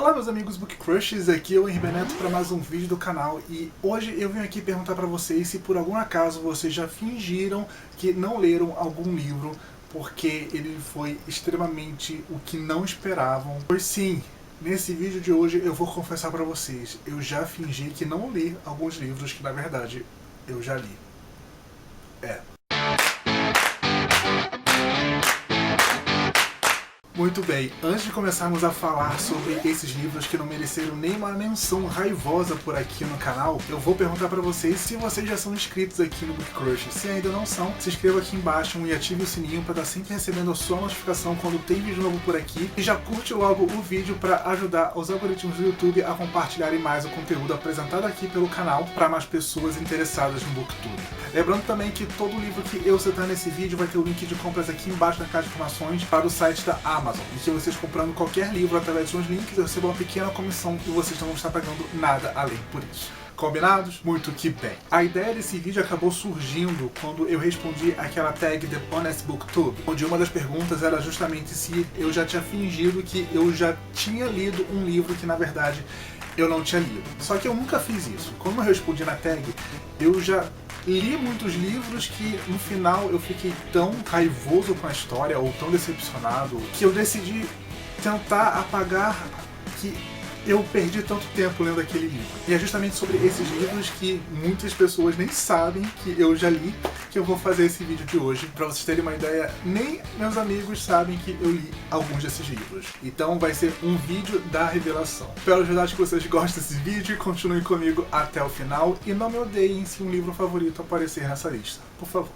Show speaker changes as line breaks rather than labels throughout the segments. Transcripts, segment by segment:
Olá meus amigos Book Crushers, aqui é o Henry Beneto para mais um vídeo do canal e hoje eu vim aqui perguntar para vocês se por algum acaso vocês já fingiram que não leram algum livro porque ele foi extremamente o que não esperavam. Pois sim, nesse vídeo de hoje eu vou confessar para vocês, eu já fingi que não li alguns livros que na verdade eu já li. Muito bem, antes de começarmos a falar sobre esses livros que não mereceram nenhuma menção raivosa por aqui no canal, eu vou perguntar pra vocês se vocês já são inscritos aqui no Book Crush. Se ainda não são, se inscreva aqui embaixo e ative o sininho para estar sempre recebendo a sua notificação quando tem vídeo novo por aqui. E já curte logo o vídeo para ajudar os algoritmos do YouTube a compartilharem mais o conteúdo apresentado aqui pelo canal para mais pessoas interessadas no Booktube. Lembrando também que todo livro que eu citar nesse vídeo vai ter o link de compras aqui embaixo na caixa de informações para o site da Amazon. E que vocês comprando qualquer livro através de uns links, eu recebo uma pequena comissão e vocês não vão estar pagando nada além por isso. Combinados? Muito que bem. A ideia desse vídeo acabou surgindo quando eu respondi aquela tag The Honest Booktube, onde uma das perguntas era justamente se eu já tinha fingido que eu já tinha lido um livro que na verdade eu não tinha lido. Só que eu nunca fiz isso. Como eu respondi na tag, eu já li muitos livros que no final eu fiquei tão raivoso com a história ou tão decepcionado que eu decidi tentar apagar que eu perdi tanto tempo lendo aquele livro. E é justamente sobre esses livros que muitas pessoas nem sabem que eu já li que eu vou fazer esse vídeo de hoje. Pra vocês terem uma ideia, nem meus amigos sabem que eu li alguns desses livros. Então vai ser um vídeo da revelação. Espero de verdade que vocês gostem desse vídeo e continuem comigo até o final. E não me odeiem se um livro favorito aparecer nessa lista, por favor.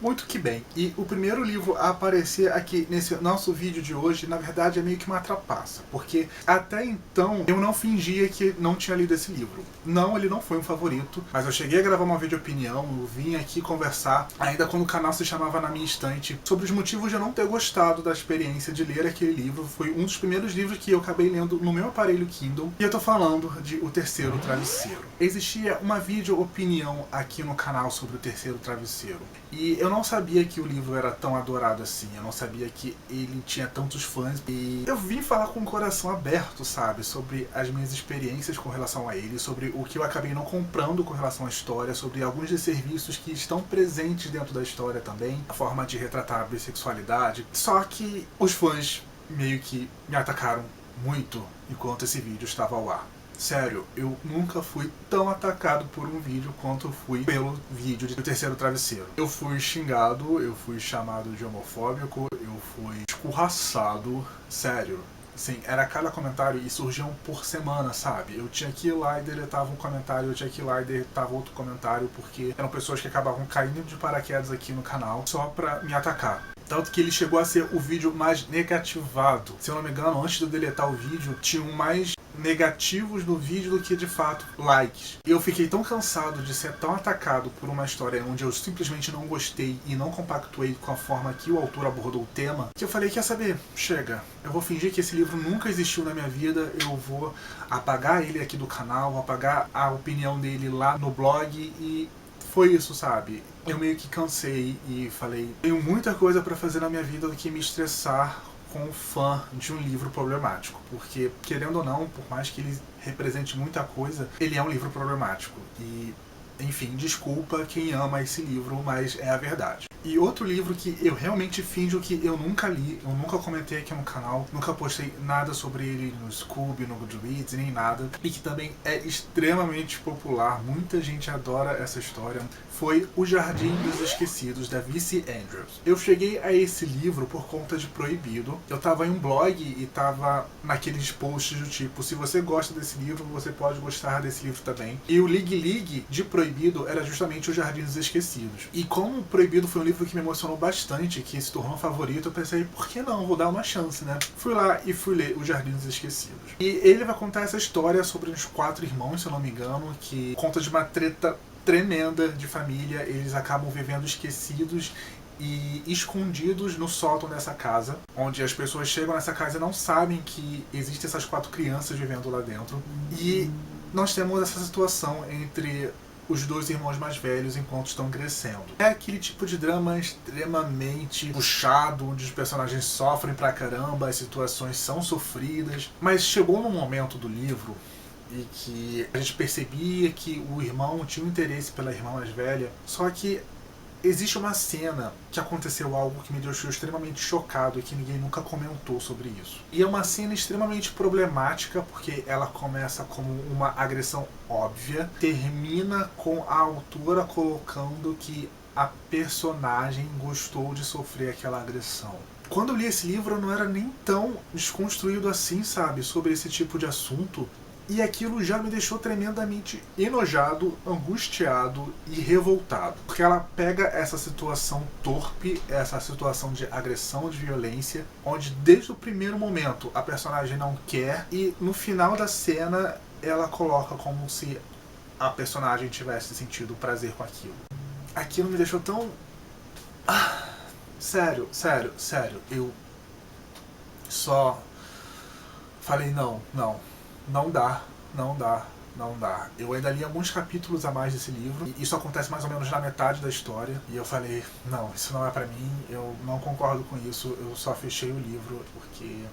Muito que bem, e o primeiro livro a aparecer aqui nesse nosso vídeo de hoje, na verdade é meio que uma trapaça, porque até então eu não fingia que não tinha lido esse livro. Não, ele não foi um favorito, mas eu cheguei a gravar uma vídeo opinião, eu vim aqui conversar, ainda quando o canal se chamava Na Minha Estante, sobre os motivos de eu não ter gostado da experiência de ler aquele livro. Foi um dos primeiros livros que eu acabei lendo no meu aparelho Kindle, e eu tô falando de O Terceiro Travesseiro. Existia uma vídeo opinião aqui no canal sobre O Terceiro Travesseiro, e eu não sabia que o livro era tão adorado assim, eu não sabia que ele tinha tantos fãs, e eu vim falar com o coração aberto, sabe, sobre as minhas experiências com relação a ele, sobre o que eu acabei não comprando com relação à história, sobre alguns dos serviços que estão presentes dentro da história também, a forma de retratar a bissexualidade, só que os fãs meio que me atacaram muito enquanto esse vídeo estava ao ar. Sério, eu nunca fui tão atacado por um vídeo quanto fui pelo vídeo de O Terceiro Travesseiro. Eu fui xingado, eu fui chamado de homofóbico, eu fui escorraçado, sério. Assim, era cada comentário e surgiam por semana, sabe? Eu tinha que ir lá e deletava um comentário, eu tinha que ir lá e deletava outro comentário, porque eram pessoas que acabavam caindo de paraquedas aqui no canal só pra me atacar. Tanto que ele chegou a ser o vídeo mais negativado. Se eu não me engano, antes de eu deletar o vídeo, tinham mais negativos no vídeo do que de fato likes. E eu fiquei tão cansado de ser tão atacado por uma história onde eu simplesmente não gostei e não compactuei com a forma que o autor abordou o tema, que eu falei, quer saber? Chega. Eu vou fingir que esse livro nunca existiu na minha vida, eu vou apagar ele aqui do canal, apagar a opinião dele lá no blog e foi isso, sabe? Eu meio que cansei e falei, tenho muita coisa pra fazer na minha vida do que me estressar com um fã de um livro problemático, porque, querendo ou não, por mais que ele represente muita coisa, ele é um livro problemático. E, enfim, desculpa quem ama esse livro, mas é a verdade. E outro livro que eu realmente finjo que eu nunca li, eu nunca comentei aqui no canal, nunca postei nada sobre ele no Scoob, no Goodreads, nem nada, e que também é extremamente popular, muita gente adora essa história, foi O Jardim dos Esquecidos, da V.C. Andrews. Eu cheguei a esse livro por conta de Proibido. Eu tava em um blog e tava naqueles posts do tipo, se você gosta desse livro, você pode gostar desse livro também. E o League de Proibido era justamente O Jardim dos Esquecidos. E como Proibido foi um livro que me emocionou bastante, que se tornou um favorito, eu pensei, por que não? Vou dar uma chance, né? Fui lá e fui ler O Jardim dos Esquecidos. E ele vai contar essa história sobre uns 4 irmãos, se eu não me engano, que conta de uma treta tremenda de família. Eles acabam vivendo esquecidos e escondidos no sótão dessa casa, onde as pessoas chegam nessa casa e não sabem que existem essas 4 crianças vivendo lá dentro. E nós temos essa situação entre os dois irmãos mais velhos enquanto estão crescendo. É aquele tipo de drama extremamente puxado, onde os personagens sofrem pra caramba, as situações são sofridas, mas chegou num momento do livro e que a gente percebia que o irmão tinha um interesse pela irmã mais velha, só que existe uma cena que aconteceu algo que me deixou extremamente chocado e que ninguém nunca comentou sobre isso. E é uma cena extremamente problemática porque ela começa como uma agressão óbvia, termina com a autora colocando que a personagem gostou de sofrer aquela agressão. Quando eu li esse livro eu não era nem tão desconstruído assim, sabe, sobre esse tipo de assunto. E aquilo já me deixou tremendamente enojado, angustiado e revoltado. Porque ela pega essa situação torpe, essa situação de agressão, de violência, onde desde o primeiro momento a personagem não quer, e no final da cena ela coloca como se a personagem tivesse sentido prazer com aquilo. Aquilo me deixou tão... Sério. Eu só falei, não dá. Eu ainda li alguns capítulos a mais desse livro, e isso acontece mais ou menos na metade da história, e eu falei, não, isso não é pra mim, eu não concordo com isso, eu só fechei o livro, porque...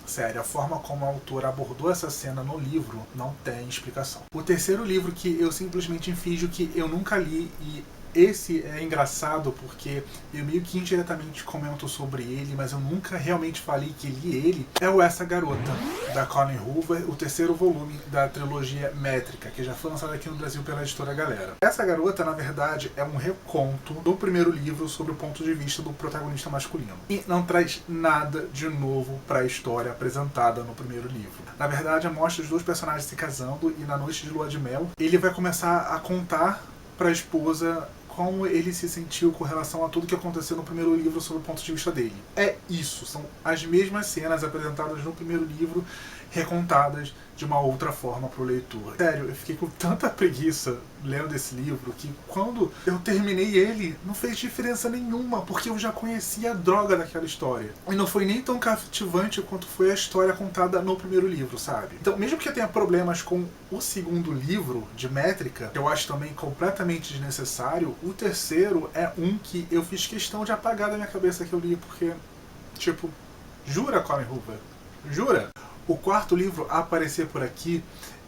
Sério, a forma como a autora abordou essa cena no livro não tem explicação. O terceiro livro que eu simplesmente finjo que eu nunca li, e esse é engraçado porque eu meio que indiretamente comento sobre ele, mas eu nunca realmente falei que li ele, é o Essa Garota, da Colleen Hoover, o terceiro volume da trilogia Métrica, que já foi lançado aqui no Brasil pela editora Galera. Essa Garota, na verdade, é um reconto do primeiro livro sobre o ponto de vista do protagonista masculino. E não traz nada de novo para a história apresentada no primeiro livro. Na verdade, mostra os dois personagens se casando e na noite de lua de mel, ele vai começar a contar para a esposa como ele se sentiu com relação a tudo que aconteceu no primeiro livro sob o ponto de vista dele. É isso, são as mesmas cenas apresentadas no primeiro livro, recontadas de uma outra forma para o leitor. Sério, eu fiquei com tanta preguiça lendo esse livro que quando eu terminei ele, não fez diferença nenhuma, porque eu já conhecia a droga daquela história. E não foi nem tão cativante quanto foi a história contada no primeiro livro, sabe? Então, mesmo que eu tenha problemas com o segundo livro, de Métrica, que eu acho também completamente desnecessário, o terceiro é um que eu fiz questão de apagar da minha cabeça que eu li, porque, tipo, jura, Colleen Hoover? Jura? O quarto livro a aparecer por aqui,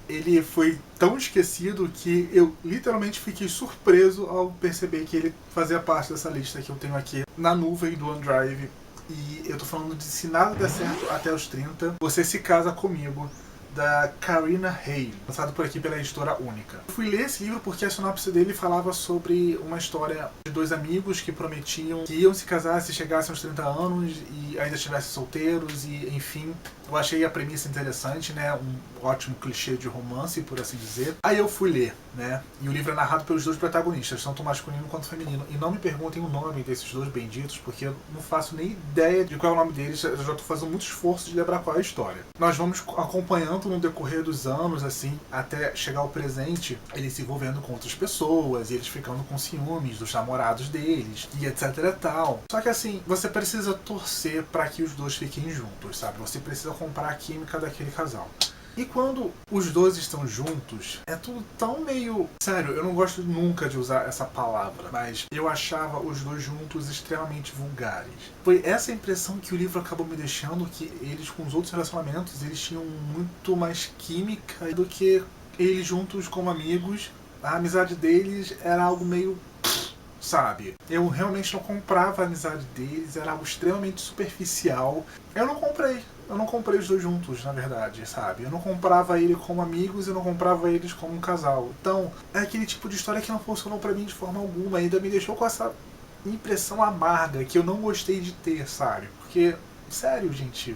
ele foi tão esquecido que eu literalmente fiquei surpreso ao perceber que ele fazia parte dessa lista que eu tenho aqui na nuvem do OneDrive. E eu tô falando de Se Nada Der Certo Até os 30, Você Se Casa Comigo, da Karina Hale, lançado por aqui pela editora Única. Eu fui ler esse livro porque a sinopse dele falava sobre uma história de dois amigos que prometiam que iam se casar se chegassem aos 30 anos e ainda estivessem solteiros e, enfim, eu achei a premissa interessante, né? Um ótimo clichê de romance, por assim dizer. Aí eu fui ler, né? E o livro é narrado pelos dois protagonistas, tanto masculino quanto feminino. E não me perguntem o nome desses dois benditos, porque eu não faço nem ideia de qual é o nome deles. Eu já estou fazendo muito esforço de lembrar qual é a história. Nós vamos acompanhando no decorrer dos anos, assim, até chegar ao presente, eles se envolvendo com outras pessoas, e eles ficando com ciúmes dos namorados deles, e etc e tal. Só que assim, você precisa torcer para que os dois fiquem juntos, sabe? Você precisa comprar a química daquele casal. E quando os dois estão juntos, é tudo tão meio... Sério, eu não gosto nunca de usar essa palavra, mas eu achava os dois juntos extremamente vulgares. Foi essa impressão que o livro acabou me deixando, que eles com os outros relacionamentos, eles tinham muito mais química do que eles juntos como amigos. A amizade deles era algo meio... sabe? Eu realmente não comprava a amizade deles, era algo extremamente superficial. Eu não comprei os dois juntos, na verdade, sabe? Eu não comprava ele como amigos, eu não comprava eles como um casal. Então, é aquele tipo de história que não funcionou pra mim de forma alguma, ainda me deixou com essa impressão amarga que eu não gostei de ter, sabe? Porque, sério, gente...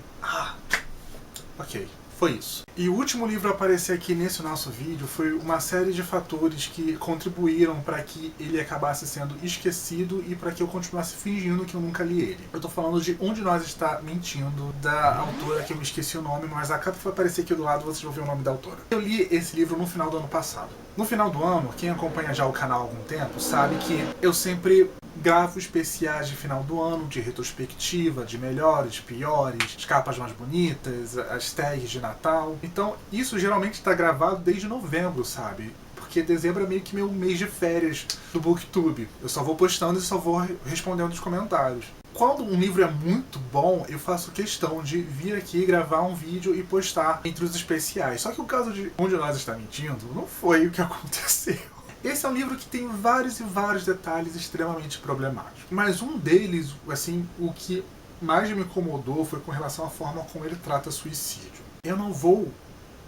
ok. Foi isso. E o último livro a aparecer aqui nesse nosso vídeo foi uma série de fatores que contribuíram para que ele acabasse sendo esquecido e para que eu continuasse fingindo que eu nunca li ele. Eu tô falando de Um de Nós Está Mentindo, da autora que eu me esqueci o nome, mas acaba de aparecer aqui do lado, vocês vão ver o nome da autora. Eu li esse livro no final do ano passado. No final do ano, quem acompanha já o canal há algum tempo sabe que eu sempre gravo especiais de final do ano, de retrospectiva, de melhores, piores, as capas mais bonitas, as tags de Natal. Então, isso geralmente está gravado desde novembro, sabe? porque dezembro é meio que meu mês de férias do BookTube. Eu só vou postando e só vou respondendo os comentários. Quando um livro é muito bom, eu faço questão de vir aqui gravar um vídeo e postar entre os especiais. Só que o caso de Um de Nós Está Mentindo não foi o que aconteceu. Esse é um livro que tem vários e vários detalhes extremamente problemáticos. Mas um deles, assim, o que mais me incomodou foi com relação à forma como ele trata suicídio. Eu não vou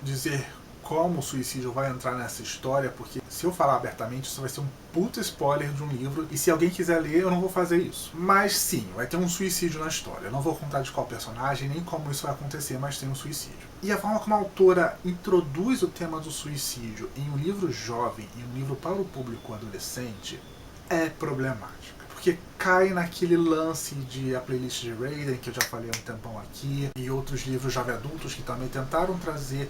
dizer como o suicídio vai entrar nessa história, porque se eu falar abertamente, isso vai ser um puta spoiler de um livro, e se alguém quiser ler, eu não vou fazer isso. Mas sim, vai ter um suicídio na história. Eu não vou contar de qual personagem, nem como isso vai acontecer, mas tem um suicídio. E a forma como a autora introduz o tema do suicídio em um livro jovem, em um livro para o público adolescente, é problemática. Porque cai naquele lance de A Playlist de Raiden, que eu já falei há um tempão aqui, e outros livros jovem adultos que também tentaram trazer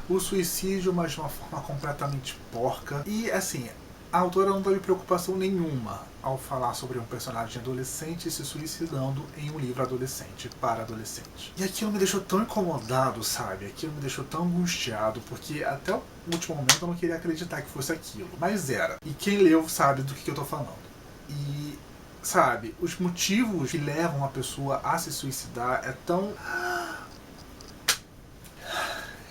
o suicídio, mas de uma forma completamente porca. E assim, a autora não teve preocupação nenhuma ao falar sobre um personagem adolescente se suicidando em um livro adolescente, para adolescente. E aquilo me deixou tão incomodado, sabe? Aquilo me deixou tão angustiado, porque até o último momento eu não queria acreditar que fosse aquilo. Mas era. E quem leu sabe do que eu tô falando. E sabe, os motivos que levam a pessoa a se suicidar é tão...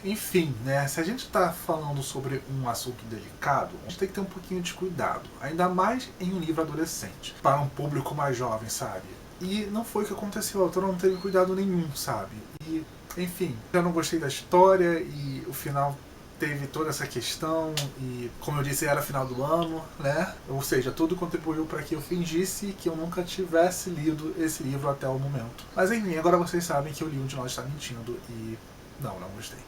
Enfim, né, se a gente tá falando sobre um assunto delicado, a gente tem que ter um pouquinho de cuidado, ainda mais em um livro adolescente, para um público mais jovem, sabe? E não foi o que aconteceu, a autora não teve cuidado nenhum, sabe? E, enfim, eu não gostei da história e o final teve toda essa questão e, como eu disse, era final do ano, né? Ou seja, tudo contribuiu para que eu fingisse que eu nunca tivesse lido esse livro até o momento. Mas enfim, agora vocês sabem que eu li Um de Nós Está Mentindo e não gostei.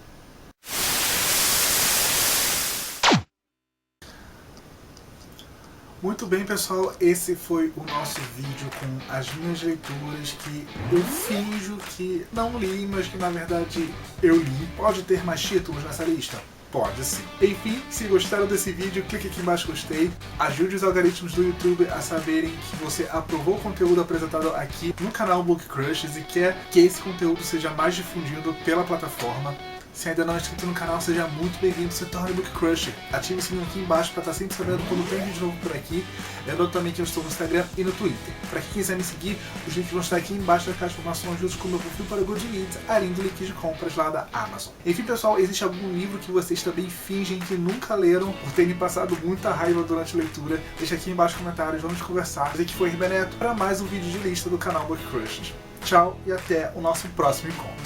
Muito bem, pessoal, esse foi o nosso vídeo com as minhas leituras que eu finjo que não li, mas que na verdade eu li. Pode ter mais títulos nessa lista? Pode sim. Enfim, se gostaram desse vídeo, clique aqui embaixo gostei. Ajude os algoritmos do YouTube a saberem que você aprovou o conteúdo apresentado aqui no canal Book Crushes e quer que esse conteúdo seja mais difundido pela plataforma. Se ainda não é inscrito no canal, seja muito bem-vindo, se torne Book Crusher. Ative o sininho aqui embaixo para estar sempre sabendo quando tem vídeo novo por aqui. Lembrando também que eu estou no Instagram e no Twitter. Para quem quiser me seguir, os links vão estar aqui embaixo na caixa de informações juntos com o meu perfil para o Goodreads, além do link de compras lá da Amazon. Enfim, pessoal, existe algum livro que vocês também fingem que nunca leram por terem passado muita raiva durante a leitura? Deixa aqui embaixo nos comentários, vamos conversar. Esse aqui foi Ribeneto para mais um vídeo de lista do canal Book Crushes. Tchau e até o nosso próximo encontro.